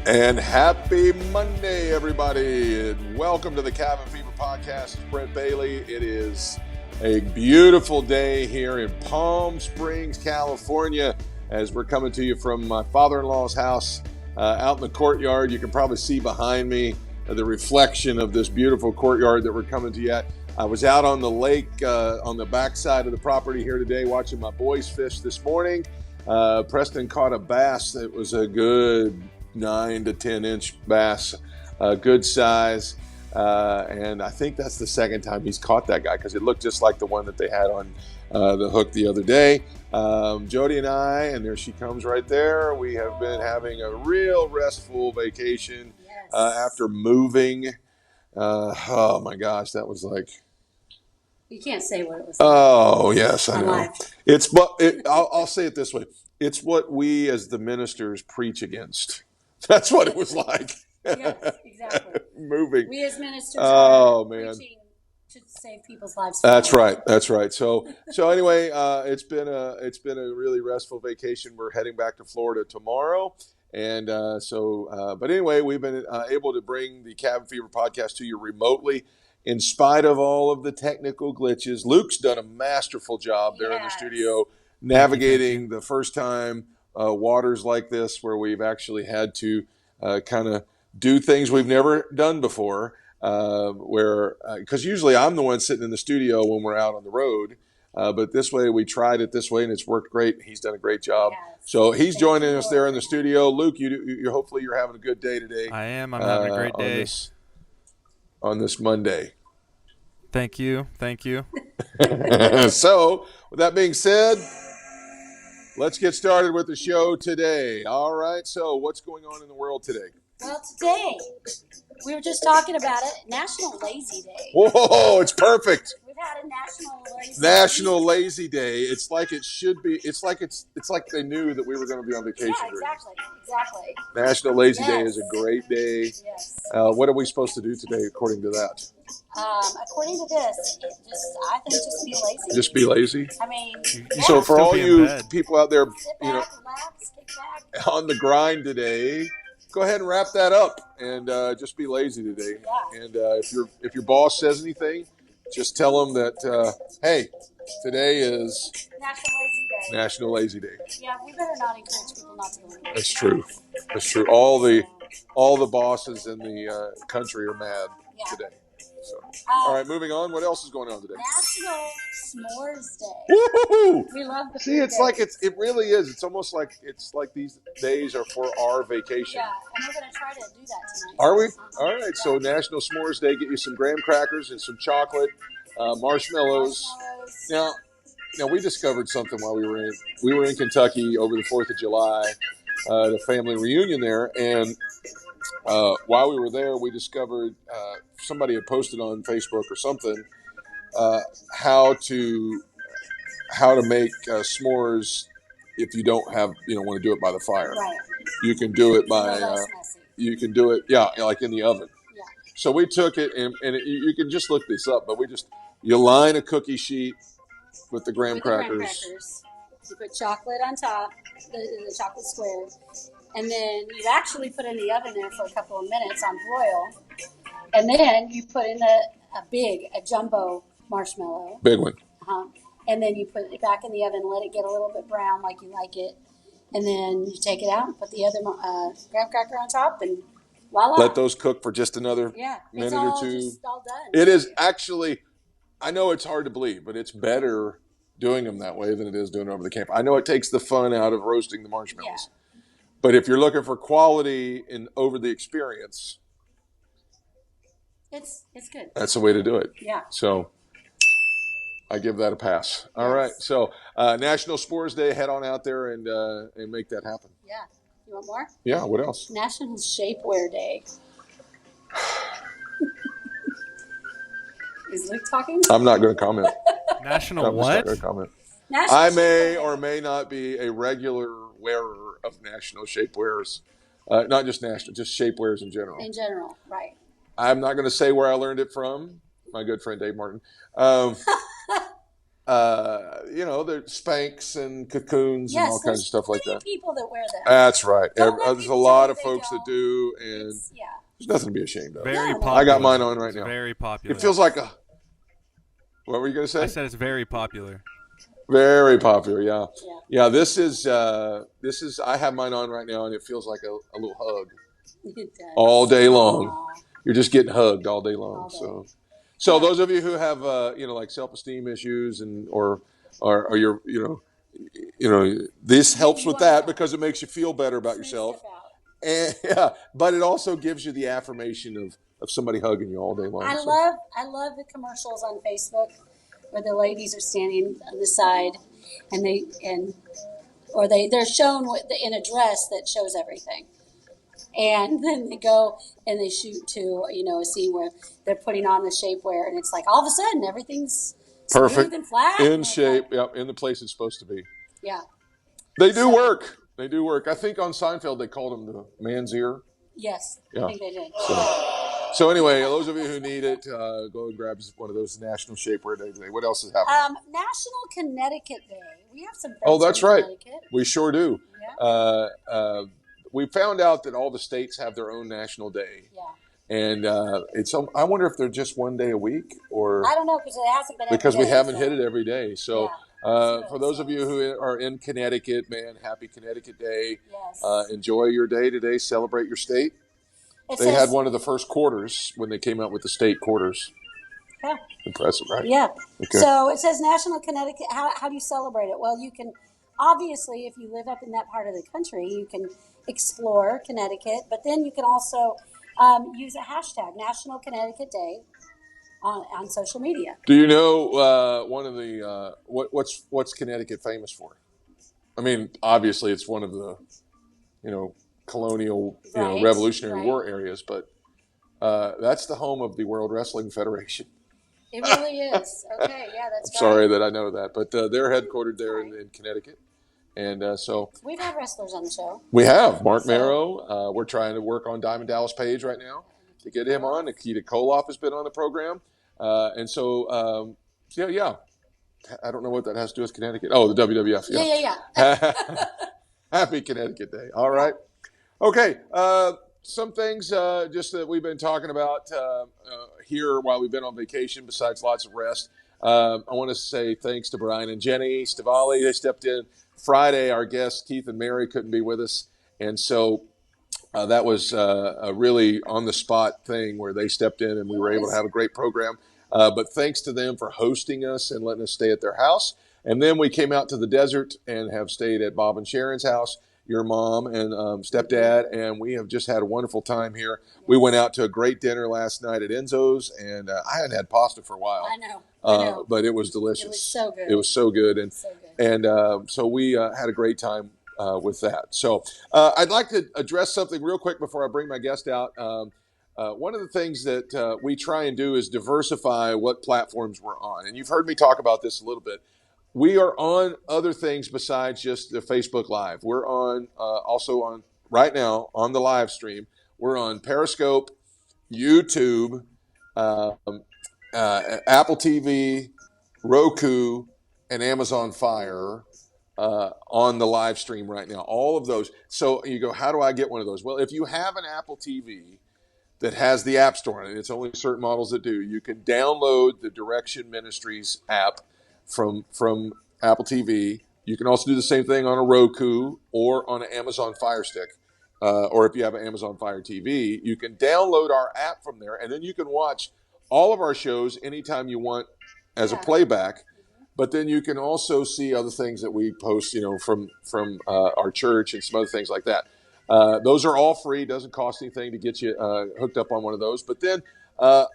And happy Monday, everybody, and welcome to the Cabin Fever Podcast. It's Brent Bailey. It is a beautiful day here in Palm Springs, California, as we're coming to you from my father-in-law's house out in the courtyard. You can probably see behind me the reflection of this beautiful courtyard that we're coming to you at. I was out on the lake on the backside of the property here today watching my boys fish this morning. Preston caught a bass that was a good 9 to 10 inch bass, good size, and I think that's the second time he's caught that guy because it looked just like the one that they had on the hook the other day. Jody and I, and there she comes right there, we have been having a real restful vacation. Yes. After moving. Oh my gosh, that was like, You can't say what it was like. oh yes, I know. Alive. It's I'll say it this way: it's what we as the ministers preach against. That's what it was like. Yes, exactly. Moving. We as ministers Oh, are man. preaching to save people's lives. That's right. That's right. So anyway, it's been a really restful vacation. We're heading back to Florida tomorrow, and but anyway, we've been able to bring the Cabin Fever podcast to you remotely, in spite of all of the technical glitches. Luke's done a masterful job there in the studio, navigating the first time waters like this, where we've actually had to kind of do things we've never done before. Because usually I'm the one sitting in the studio when we're out on the road, but this way we tried it this way and it's worked great. He's done a great job. Yes. So he's joining us there in the studio. Luke, you hopefully you're having a good day today. I am. I'm having a great day on this Monday. Thank you. So with that being said, let's get started with the show today. All right. So what's going on in the world today? Well, today, we were just talking about it, National Lazy Day. Whoa, it's perfect. We've had a National Lazy Day. It's like it should be. It's like they knew that we were going to be on vacation. Yeah, exactly. National Lazy Day is a great day. Yes. What are we supposed to do today according to that? According to this, I think just be lazy. Just be lazy? I mean, So for all you bed. people out there, sit back, relax, kick back. on the grind today, go ahead and wrap that up and just be lazy today. Yeah. And if your boss says anything, just tell them that hey, today is National Lazy Day. National Lazy Day. Yeah, we better not encourage people not to go to work. That's true. That's true. All the bosses in the country are mad today. So, all right, moving on. What else is going on today? National S'mores Day. Woo-hoo-hoo! We love the See, it's like it really is. It's almost like these days are for our vacation. Yeah, and we're going to try to do that tonight. Are we? All right. So National S'mores Day. Get you some graham crackers and some chocolate, marshmallows. Now we discovered something while we were in Kentucky over the 4th of July, the family reunion there, and while we were there, we discovered somebody had posted on Facebook or something how to make s'mores if you don't want to do it by the fire. Right. You can do it by you can do it like in the oven. Yeah. So we took it and you can just look this up, but you line a cookie sheet with the graham crackers. You put chocolate on top, the chocolate square, and then you actually put it in the oven there for a couple of minutes on broil, and then you put in a jumbo marshmallow. Big one. And then you put it back in the oven, let it get a little bit brown like you like it, and then you take it out and put the other graham cracker on top, and voila. Let those cook for just another minute or two. It's all done. It is actually, I know it's hard to believe, but it's better doing them that way than it is doing it over the camp. I know it takes the fun out of roasting the marshmallows. Yeah. But if you're looking for quality over the experience, it's good. That's the way to do it. Yeah. So I give that a pass. All right. So National S'mores Day, head on out there and make that happen. Yeah. You want more? Yeah. What else? National Shapewear Day. Is Luke talking? I'm not going to comment. National I'm what? not going to comment. National I may or may not be a regular wearer of national shapewears. Not just national, just shapewears in general. In general, right. I'm not going to say where I learned it from. My good friend Dave Martin. they're Spanx and cocoons and all kinds of stuff like that. There's people that wear them. That's right. Don't let There's a people lot tell of you folks they that do, and there's nothing to be ashamed of. Very No. popular. I got mine on right It's now. very popular. It feels like a. What were you going to say? I said it's very popular. Very popular, yeah. Yeah. This is. I have mine on right now, and it feels like a little hug It does. all day long. Aw. You're just getting hugged all day long. All day. So those of you who have like self-esteem issues or you're this helps with that because it makes you feel better about yourself. And but it also gives you the affirmation of somebody hugging you all day long. I love the commercials on Facebook where the ladies are standing on the side and they're shown in a dress that shows everything. And then they go and they shoot to, a scene where they're putting on the shapewear, and it's like all of a sudden everything's perfect smooth and flat. In shape, in the place it's supposed to be. Yeah. They do work. They do work. I think on Seinfeld they called him the man's ear. Yes, yeah. I think they did. So anyway, those of you who need it, go and grab one of those National Shapewear Day today. What else is happening? National Connecticut Day. We have some friends Oh, that's right. Connecticut. We sure do. Yeah. We found out that all the states have their own national day. Yeah. And I wonder if they're just one day a week or I don't know because it hasn't been because every we day, haven't hit it every day. So for those of sense. you who are in Connecticut, man, happy Connecticut Day. Yes. Enjoy your day today. Celebrate your state. They had one of the first quarters when they came out with the state quarters. Yeah. Impressive, right? Yeah. Okay. So it says National Connecticut. How do you celebrate it? Well, you can obviously, if you live up in that part of the country, you can explore Connecticut, but then you can also use a hashtag National Connecticut Day on social media. Do you know one of the what's Connecticut famous for? I mean, obviously it's one of the colonial Revolutionary War areas, but that's the home of the World Wrestling Federation. It really is. Okay, yeah, that's I'm sorry that I know that, but they're headquartered there in Connecticut. And so we've had wrestlers on the show. We have Mark Marrow. We're trying to work on Diamond Dallas Page right now to get him on. Nikita Koloff has been on the program, and so yeah. I don't know what that has to do with Connecticut. Oh, the WWF. Yeah. Happy Connecticut Day. All right. Okay. Some things just that we've been talking about here while we've been on vacation. Besides lots of rest, I want to say thanks to Brian and Jenny Stavali. They stepped in. Friday, our guests, Keith and Mary, couldn't be with us. And so that was a really on-the-spot thing where they stepped in and we were able to have a great program. But thanks to them for hosting us and letting us stay at their house. And then we came out to the desert and have stayed at Bob and Sharon's house, your mom and stepdad, and we have just had a wonderful time here. We went out to a great dinner last night at Enzo's, and I hadn't had pasta for a while. I know. But it was delicious. It was so good. It was so good. And so so we had a great time with that. So I'd like to address something real quick before I bring my guest out. One of the things that we try and do is diversify what platforms we're on. And you've heard me talk about this a little bit. We are on other things besides just the Facebook Live. We're on also on right now on the live stream. We're on Periscope, YouTube, Apple TV, Roku, and Amazon Fire on the live stream right now. All of those. So you go, how do I get one of those? Well, if you have an Apple TV that has the App Store on it, it's only certain models that do, you can download the Direction Ministries app from Apple TV. You can also do the same thing on a Roku or on an Amazon Fire Stick. Or if you have an Amazon Fire TV, you can download our app from there, and then you can watch all of our shows anytime you want as a playback. But then you can also see other things that we post, from our church and some other things like that. Those are all free. Doesn't cost anything to get you hooked up on one of those. But then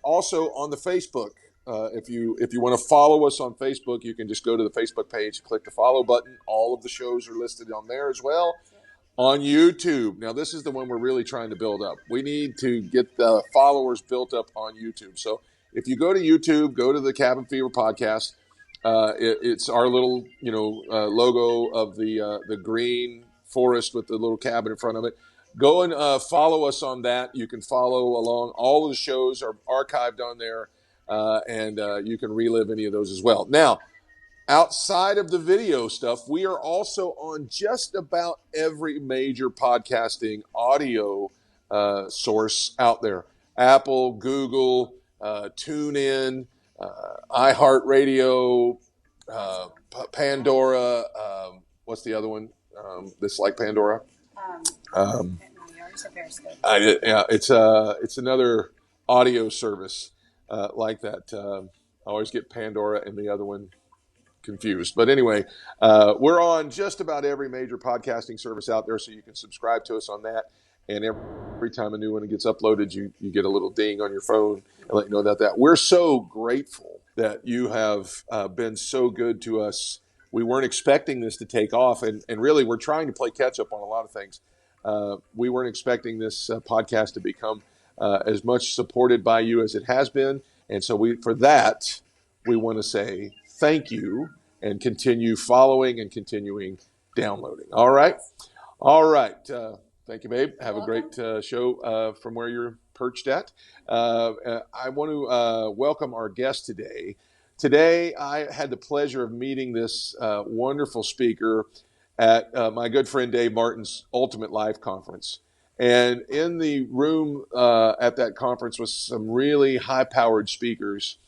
also on the Facebook, if you want to follow us on Facebook, you can just go to the Facebook page, click the follow button. All of the shows are listed on there as well. On YouTube. Now, this is the one we're really trying to build up. We need to get the followers built up on YouTube. So if you go to YouTube, go to the Cabin Fever podcast. It's our little, logo of the green forest with the little cabin in front of it. Go and follow us on that. You can follow along. All of the shows are archived on there, and you can relive any of those as well. Now, outside of the video stuff, we are also on just about every major podcasting audio source out there. Apple, Google, TuneIn, iHeartRadio, Pandora. What's the other one that's like Pandora? Yeah, it's another audio service like that. I always get Pandora and the other one confused. But anyway, we're on just about every major podcasting service out there, so you can subscribe to us on that. And every time a new one gets uploaded, you get a little ding on your phone and let you know about that. We're so grateful that you have been so good to us. We weren't expecting this to take off, and really we're trying to play catch up on a lot of things. We weren't expecting this podcast to become as much supported by you as it has been. And so we want to say thank you and continue following and continuing downloading. All right. Thank you, babe. Have a great show from where you're perched at. I want to welcome our guest today. Today, I had the pleasure of meeting this wonderful speaker at my good friend Dave Martin's Ultimate Life Conference. And in the room at that conference was some really high-powered speakers.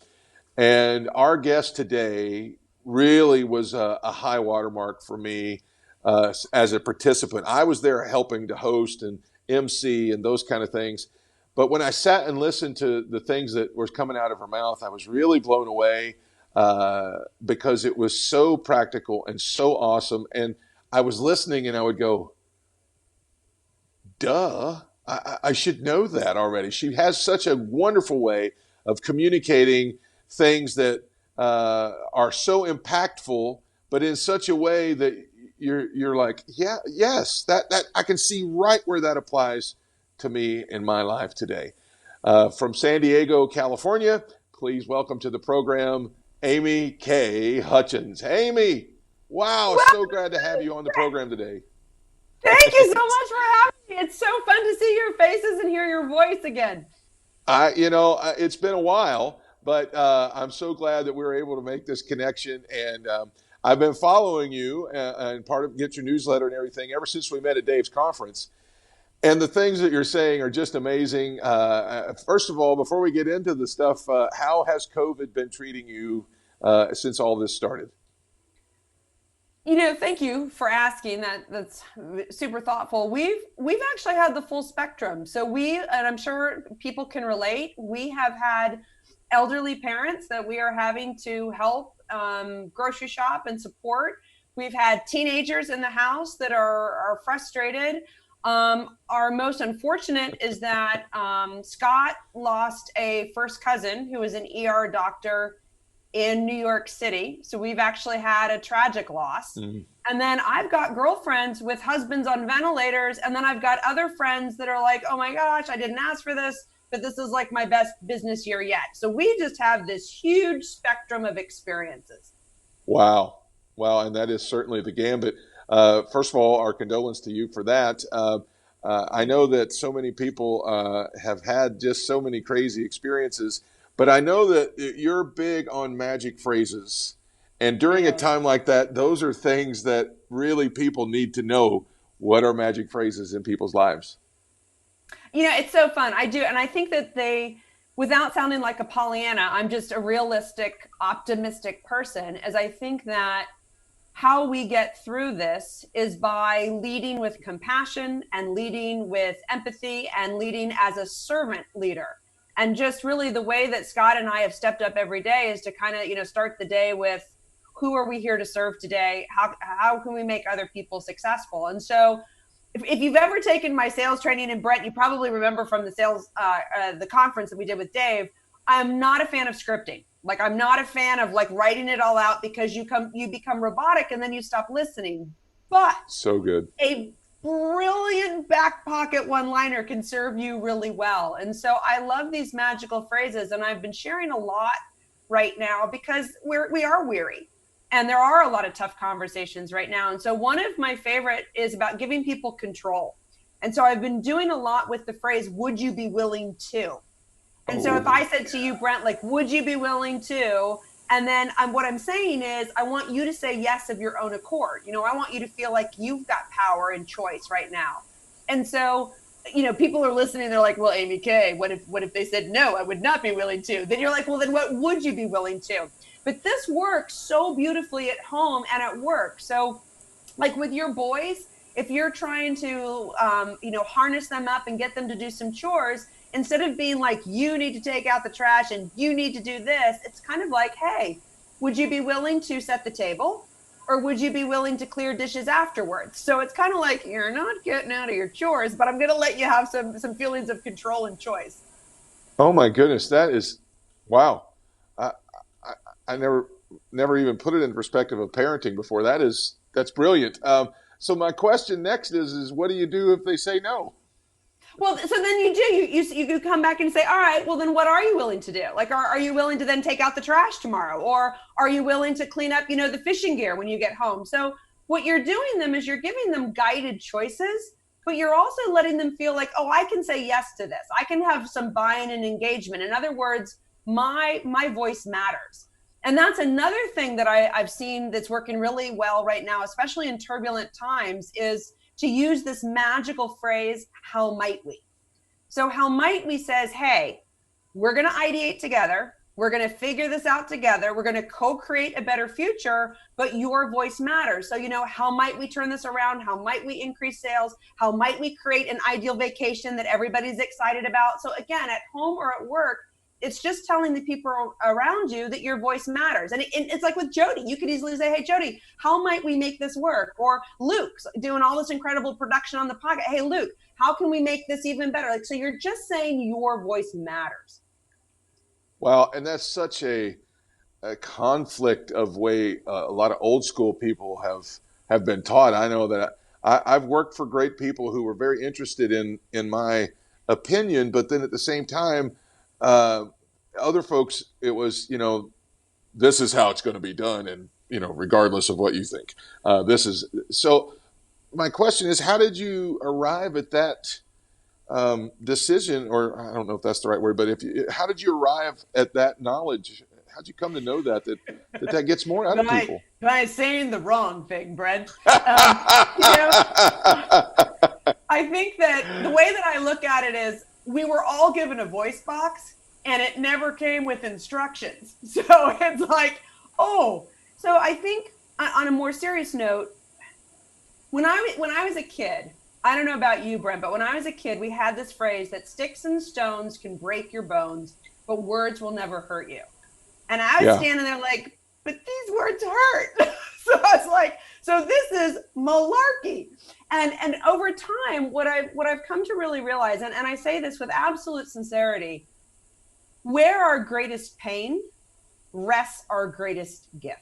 And our guest today really was a high watermark for me as a participant. I was there helping to host and MC and those kind of things. But when I sat and listened to the things that were coming out of her mouth, I was really blown away because it was so practical and so awesome. And I was listening and I would go, duh, I should know that already. She has such a wonderful way of communicating things that are so impactful, but in such a way that you're like, yes, that I can see right where that applies to me in my life today. From San Diego, California, please welcome to the program, Amy K. Hutchens. Amy, wow, so glad to have you on the program today. Thank you so much for having me. It's so fun to see your faces and hear your voice again. It's been a while, but I'm so glad that we were able to make this connection. And I've been following you and part of Get Your Newsletter and everything ever since we met at Dave's conference. And the things that you're saying are just amazing. First of all, before we get into the stuff, how has COVID been treating you since all this started? Thank you for asking. That's super thoughtful. We've actually had the full spectrum. So and I'm sure people can relate, we have had elderly parents that we are having to help grocery shop and support. We've had teenagers in the house that are frustrated. Our most unfortunate is that Scott lost a first cousin who was an ER doctor in New York City. So we've actually had a tragic loss. Mm-hmm. And then I've got girlfriends with husbands on ventilators. And then I've got other friends that are like, oh my gosh, I didn't ask for this, but this is like my best business year yet. So we just have this huge spectrum of experiences. Wow. And that is certainly the gambit. First of all, our condolence to you for that. I know that so many people have had just so many crazy experiences, but I know that you're big on magic phrases. And during a time like that, those are things that really people need to know. What are magic phrases in people's lives? It's so fun. I do. And I think that without sounding like a Pollyanna, I'm just a realistic, optimistic person, as I think that how we get through this is by leading with compassion and leading with empathy and leading as a servant leader. And just really the way that Scott and I have stepped up every day is to kind of, start the day with, who are we here to serve today? How can we make other people successful? And so if you've ever taken my sales training, and Brett, you probably remember from the sales, the conference that we did with Dave, I'm not a fan of scripting. Like, I'm not a fan of like writing it all out, because you become robotic and then you stop listening. But so good. A brilliant back pocket one-liner can serve you really well. And so I love these magical phrases, and I've been sharing a lot right now because we are weary, and there are a lot of tough conversations right now. And so one of my favorite is about giving people control. And so I've been doing a lot with the phrase, would you be willing to? And so if I said to you, Brent, like, would you be willing to? And then what I'm saying is I want you to say yes of your own accord. I want you to feel like you've got power and choice right now. And so, people are listening. They're like, well, Amy Kay, what if they said, no, I would not be willing to? Then you're like, well, then what would you be willing to? But this works so beautifully at home and at work. So like with your boys, if you're trying to, harness them up and get them to do some chores, instead of being like, you need to take out the trash and you need to do this, it's kind of like, hey, would you be willing to set the table? Or would you be willing to clear dishes afterwards? So it's kind of like, you're not getting out of your chores, but I'm going to let you have some feelings of control and choice. Oh my goodness, that is, wow. I, I never even put it in perspective of parenting before. That's brilliant. So my question next is what do you do if they say no? Well, so then you come back and say, all right, well then what are you willing to do? Like, are you willing to then take out the trash tomorrow? Or are you willing to clean up, the fishing gear when you get home? So what you're doing them is you're giving them guided choices, but you're also letting them feel like, oh, I can say yes to this. I can have some buy-in and engagement. In other words, my voice matters. And that's another thing that I've seen that's working really well right now, especially in turbulent times, is to use this magical phrase, how might we? So how might we says, hey, we're going to ideate together. We're going to figure this out together. We're going to co-create a better future, but your voice matters. So, how might we turn this around? How might we increase sales? How might we create an ideal vacation that everybody's excited about? So again, at home or at work, it's just telling the people around you that your voice matters. And it's like with Jody, you could easily say, hey, Jody, how might we make this work? Or Luke's doing all this incredible production on the podcast. Hey, Luke, how can we make this even better? Like, so you're just saying your voice matters. Wow. And that's such a conflict of way a lot of old school people have been taught. I know that I've worked for great people who were very interested in my opinion, but then at the same time, other folks, it was, this is how it's going to be done. And, regardless of what you think, so my question is, how did you arrive at that decision? Or I don't know if that's the right word, but how did you arrive at that knowledge? How'd you come to know that gets more out of people? By saying the wrong thing, Brent. I think that the way that I look at it is we were all given a voice box and it never came with instructions. So it's like, oh, so I think on a more serious note, when I was a kid, I don't know about you, Brent, but when I was a kid, we had this phrase that sticks and stones can break your bones, but words will never hurt you. And I was standing there like, but these words hurt. So I was like, so this is malarkey. And over time, what I've come to really realize, and I say this with absolute sincerity, where our greatest pain rests our greatest gift.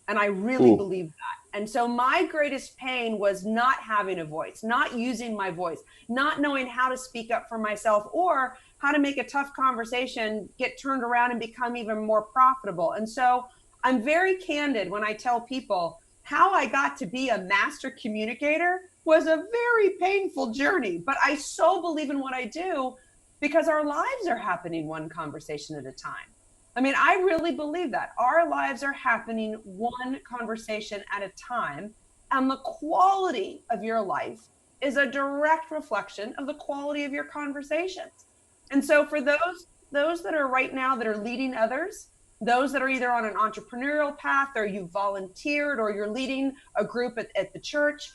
And I really believe that. And so my greatest pain was not having a voice, not using my voice, not knowing how to speak up for myself or how to make a tough conversation get turned around and become even more profitable. And so I'm very candid when I tell people how I got to be a master communicator was a very painful journey, but I so believe in what I do because our lives are happening one conversation at a time. I mean, I really believe that our lives are happening one conversation at a time, and the quality of your life is a direct reflection of the quality of your conversations. And so for those that are right now that are leading others, those that are either on an entrepreneurial path or you've volunteered or you're leading a group at the church,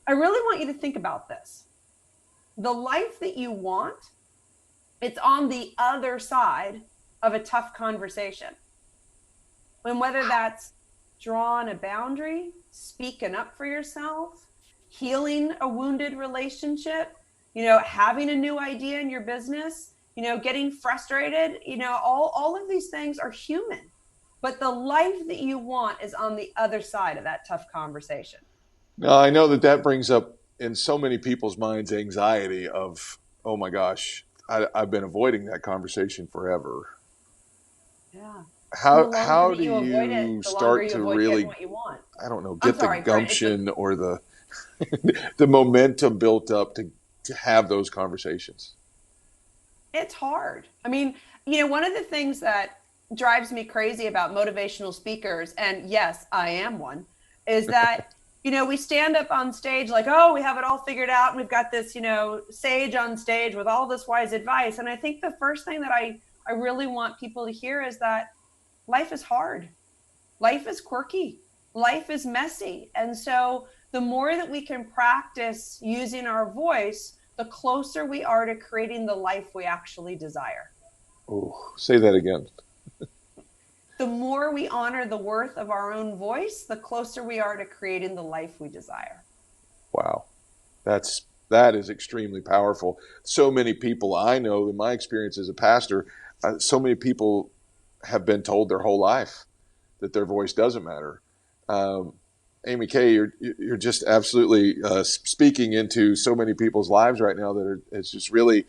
I really want you to think about this. The life that you want, it's on the other side of a tough conversation. And whether that's drawing a boundary, speaking up for yourself, healing a wounded relationship, having a new idea in your business, getting frustrated, all of these things are human. But the life that you want is on the other side of that tough conversation. Now, I know that brings up in so many people's minds anxiety of, oh my gosh, I've been avoiding that conversation forever. Yeah. How do you start to really, I don't know, get the gumption or the the momentum built up to have those conversations? It's hard. I mean, one of the things that drives me crazy about motivational speakers, and yes, I am one, is that, we stand up on stage like, oh, we have it all figured out. And we've got this, sage on stage with all this wise advice. And I think the first thing that I really want people to hear is that life is hard. Life is quirky. Life is messy. And so the more that we can practice using our voice, the closer we are to creating the life we actually desire. Oh, say that again. The more we honor the worth of our own voice, the closer we are to creating the life we desire. Wow. That is extremely powerful. So many people I know, in my experience as a pastor, so many people have been told their whole life that their voice doesn't matter. Amy Kay, you're just absolutely speaking into so many people's lives right now that it's just really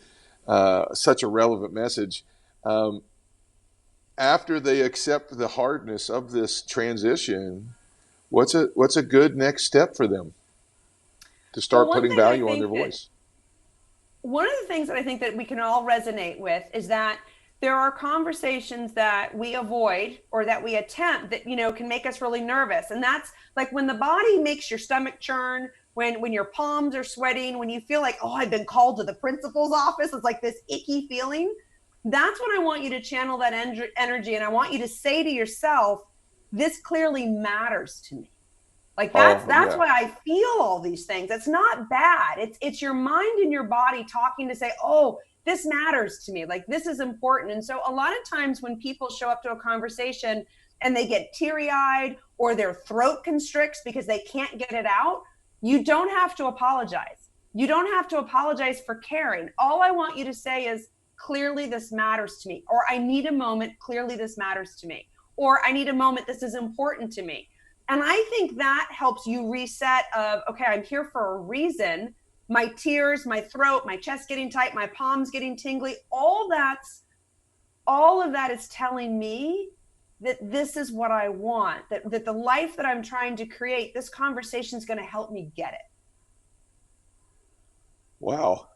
such a relevant message. After they accept the hardness of this transition, what's a good next step for them to start putting value on their voice? One of the things that I think that we can all resonate with is that there are conversations that we avoid or that we attempt that, can make us really nervous. And that's like when the body makes your stomach churn, when your palms are sweating, when you feel like, oh, I've been called to the principal's office. It's like this icky feeling. That's when I want you to channel that energy. And I want you to say to yourself, this clearly matters to me. Like that's why I feel all these things. It's not bad. It's your mind and your body talking to say, oh, this matters to me. Like, this is important. And so a lot of times when people show up to a conversation and they get teary-eyed or their throat constricts because they can't get it out, you don't have to apologize. You don't have to apologize for caring. All I want you to say is, clearly this matters to me, or I need a moment, clearly this matters to me, or I need a moment, this is important to me. And I think that helps you reset of, okay, I'm here for a reason. My tears, my throat, my chest getting tight, my palms getting tingly, all of that is telling me that this is what I want, that the life that I'm trying to create, this conversation is going to help me get it. Wow.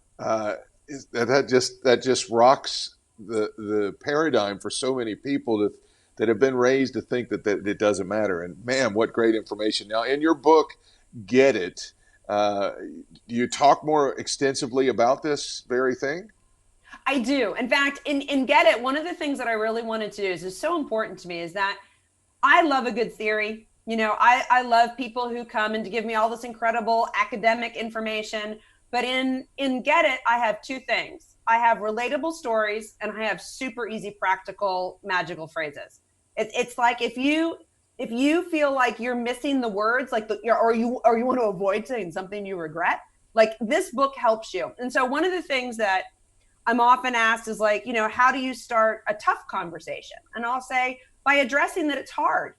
That just rocks the paradigm for so many people that have been raised to think that it doesn't matter. And man, what great information. Now, in your book, Get It, you talk more extensively about this very thing? I do. In fact, in Get It, one of the things that I really wanted to do is so important to me is that I love a good theory. I love people who come and to give me all this incredible academic information. But in Get It, I have two things. I have relatable stories and I have super easy, practical, magical phrases. It's like if you feel like you're missing the words, like or you want to avoid saying something you regret, like this book helps you. And so one of the things that I'm often asked is like, how do you start a tough conversation? And I'll say by addressing that it's hard.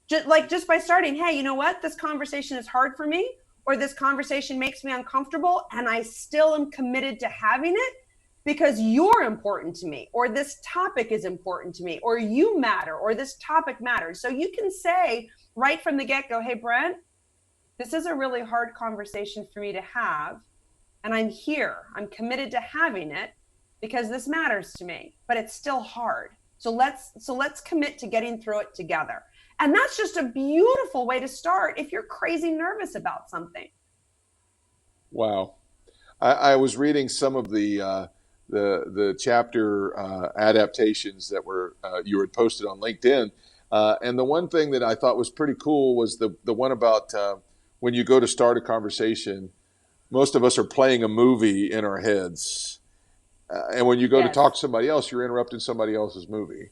Just by starting, hey, you know what? This conversation is hard for me, or this conversation makes me uncomfortable, and I still am committed to having it because you're important to me, or this topic is important to me, or you matter, or this topic matters. So you can say right from the get-go, hey, Brent, this is a really hard conversation for me to have, and I'm here. I'm committed to having it because this matters to me, but it's still hard. So let's commit to getting through it together. And that's just a beautiful way to start if you're crazy nervous about something. Wow. I was reading some of the chapter adaptations that you had posted on LinkedIn. And the one thing that I thought was pretty cool was the one about when you go to start a conversation, most of us are playing a movie in our heads. And when you go to talk to somebody else, you're interrupting somebody else's movie.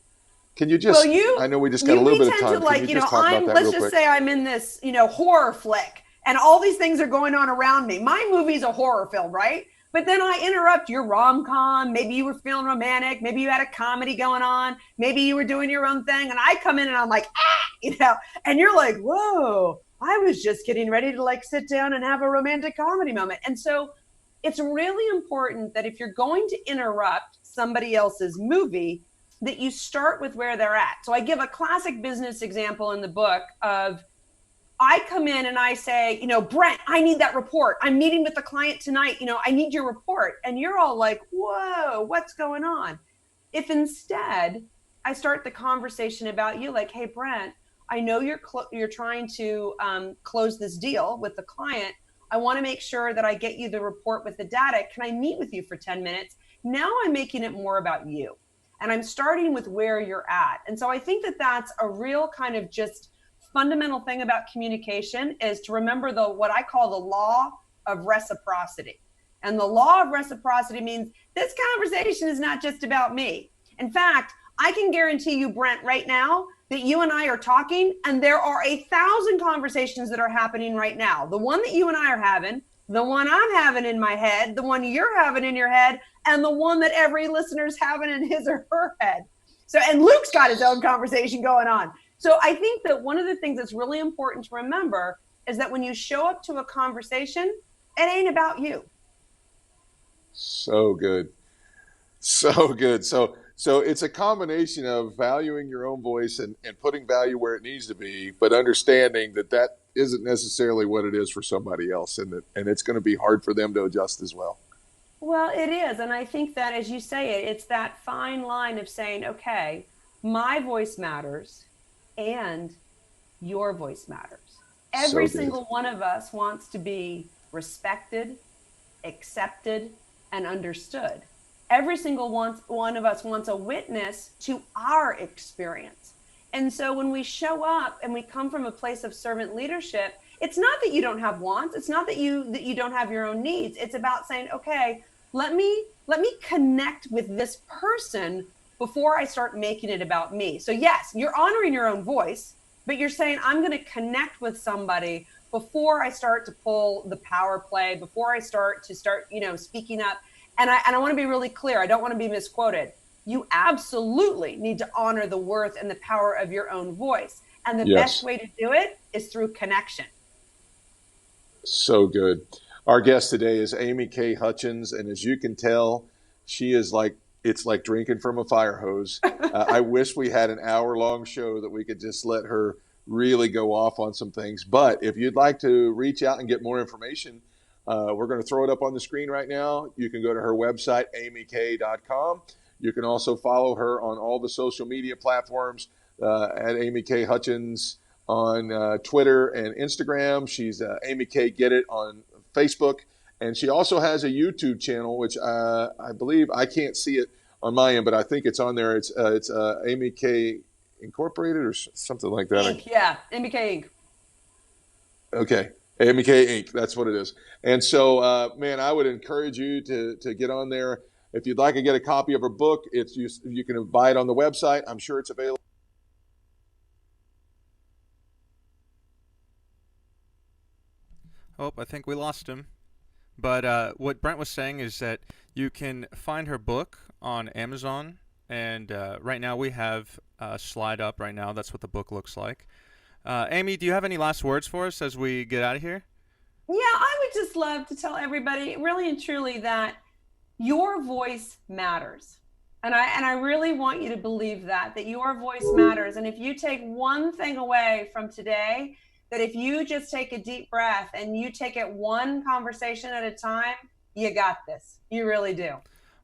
Can you just, I know we just got a little bit of time. Can you just talk about that real quick? Let's just say I'm in this, horror flick and all these things are going on around me. My movie's a horror film, right? But then I interrupt your rom-com. Maybe you were feeling romantic. Maybe you had a comedy going on. Maybe you were doing your own thing. And I come in and I'm like, and you're like, whoa, I was just getting ready to sit down and have a romantic comedy moment. And so it's really important that if you're going to interrupt somebody else's movie, that you start with where they're at. So I give a classic business example in the book of, I come in and I say, Brent, I need that report. I'm meeting with the client tonight. I need your report. And you're all like, whoa, what's going on? If instead I start the conversation about you, like, hey, Brent, I know you're trying to close this deal with the client. I want to make sure that I get you the report with the data. Can I meet with you for 10 minutes? Now I'm making it more about you. And I'm starting with where you're at. And so I think that that's a real kind of just fundamental thing about communication, is to remember what I call the law of reciprocity. And the law of reciprocity means this conversation is not just about me. In fact, I can guarantee you, Brent, right now that you and I are talking, and there are 1,000 conversations that are happening right now. The one that you and I are having, the one I'm having in my head, the one you're having in your head, and the one that every listener's having in his or her head. So, and Luke's got his own conversation going on. So I think that one of the things that's really important to remember is that when you show up to a conversation, it ain't about you. So good. So good. So it's a combination of valuing your own voice and putting value where it needs to be, but understanding that isn't necessarily what it is for somebody else, and it's going to be hard for them to adjust as well. Well, it is. And I think that, as you say it's that fine line of saying, okay, my voice matters and your voice matters. Every single one of us wants to be respected, accepted, and understood. Every single one of us wants a witness to our experience. And so when we show up and we come from a place of servant leadership, it's not that you don't have wants. It's not that you don't have your own needs. It's about saying, okay, let me connect with this person before I start making it about me. So yes, you're honoring your own voice, but you're saying, I'm going to connect with somebody before I start to pull the power play, before I start speaking up. And I want to be really clear. I don't want to be misquoted. You absolutely need to honor the worth and the power of your own voice. And the best way to do it is through connection. So good. Our guest today is Amy K. Hutchens. And as you can tell, she is it's like drinking from a fire hose. I wish we had an hour-long show that we could just let her really go off on some things. But if you'd like to reach out and get more information, we're going to throw it up on the screen right now. You can go to her website, amyk.com. You can also follow her on all the social media platforms at Amy K. Hutchens on Twitter and Instagram. She's Amy K. Get It on Facebook. And she also has a YouTube channel, which I believe I can't see it on my end, but I think it's on there. It's Amy K. Incorporated or something like that. Inc. Yeah, Amy K. Inc. Okay. Amy K. Inc. That's what it is. And so, man, I would encourage you to get on there. If you'd like to get a copy of her book, you can buy it on the website. I'm sure it's available. Oh, I think we lost him. But what Brent was saying is that you can find her book on Amazon. And right now we have a slide up right now. That's what the book looks like. Amy, do you have any last words for us as we get out of here? Yeah, I would just love to tell everybody really and truly that your voice matters. And I really want you to believe that your voice matters. And if you take one thing away from today, that if you just take a deep breath and you take it one conversation at a time, you got this. You really do.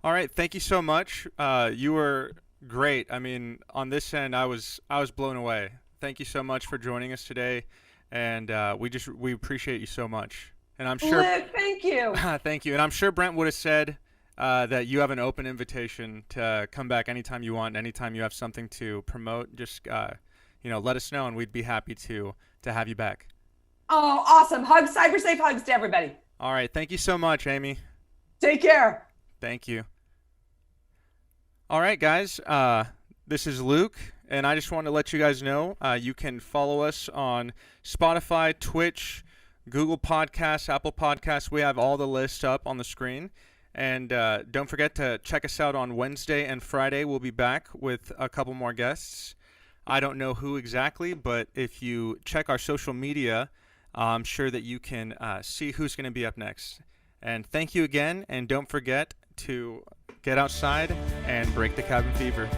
All right. Thank you so much. You were great. I mean, on this end, I was blown away. Thank you so much for joining us today. And we appreciate you so much. And I'm sure. Luke, thank you. Thank you. And I'm sure Brent would have said that you have an open invitation to come back anytime you want, anytime you have something to promote. Just let us know, and we'd be happy to have you back. Oh, awesome. Hugs, cyber safe hugs to everybody. All right. Thank you so much, Amy. Take care. Thank you. All right, guys. This is Luke, and I just want to let you guys know you can follow us on Spotify, Twitch, Google Podcasts, Apple Podcasts. We have all the lists up on the screen. And don't forget to check us out on Wednesday and Friday. We'll be back with a couple more guests. I don't know who exactly, but if you check our social media, I'm sure that you can see who's going to be up next. And thank you again, and don't forget to get outside and break the cabin fever.